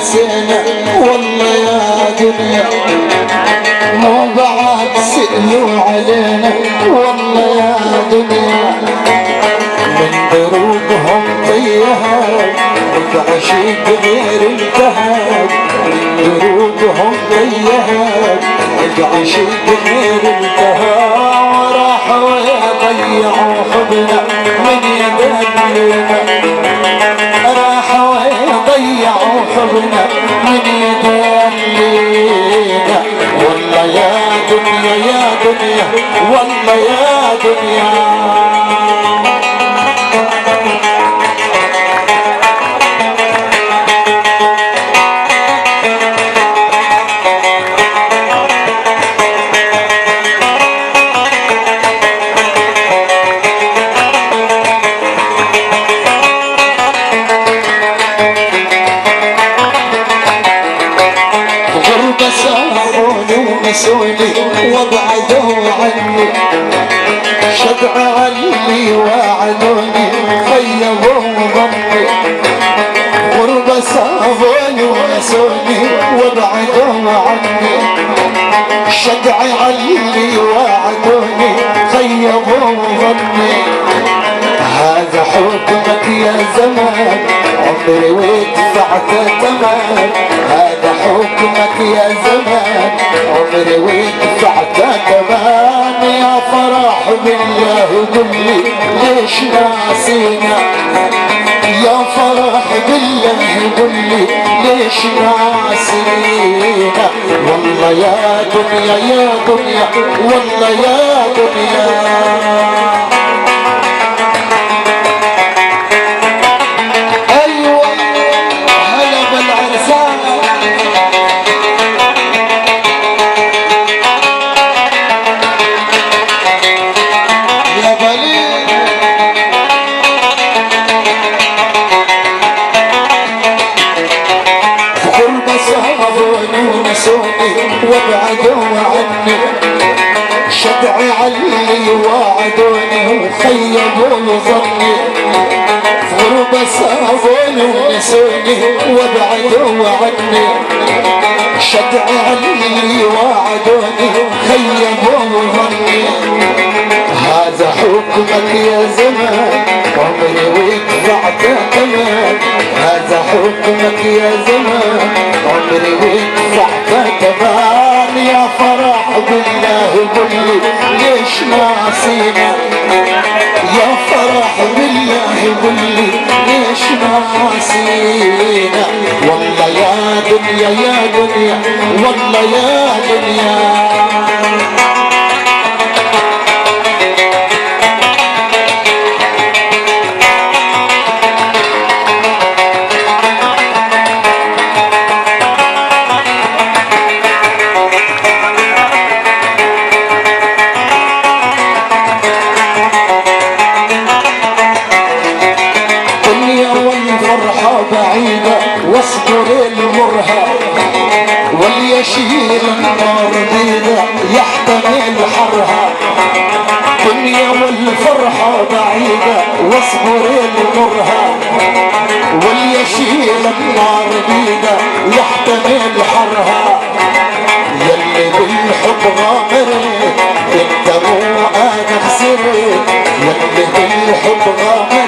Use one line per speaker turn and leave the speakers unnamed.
نسينا والله يا دنيا مو بعد سألوا علينا والله يا دنيا من دروبهم طيهات العشيق غير انتهت من دروبهم طيهات العشيق غير انتهت وراحوا يضيعوا حبنا من يدينا راحوا يضيعوا حبنا من يدينا والله يا دنيا يا دنيا والله يا دنيا نسوني وابعدوا عني شبع عني وعدوني خيبوا ظني غربة صابوني ونسوني وابعدوا عني شبع عني وعدوني خيبوا ظني هذا حكمك يا زمان عمري ودفعت ثمن هذا حكمك يا زمان عمري ودفعت ثمن يا فرح بالله قل لي ليش ناسينا يا فرح بالله قل لي ليش ناسينا والله يا دنيا يا دنيا والله يا دنيا وابعدوا عني شبع عني وعدوني وخيبوا ظني غربة صابوني ونسوني وابعدوا عني شبع عني وعدوني وخيبوا ظني هذا حكمك يا زمان عمري ودفعت كمان هذا حكمك يا زمان عمري ودفعت كمان يا فرح بالله قل لي ليش ناسينا يا فرح بالله قل لي ليش ناسينا والله يا دنيا يا دنيا والله يا دنيا واصبر المرهى وليشيل النار بيده يحتمل حرها دنيا والفرحة بعيدة واصبر المرهى وليشيل النار بيده يحتمل حرها يلي بالحب غامرت انت مو انا خسرت يلي بالحب غامرت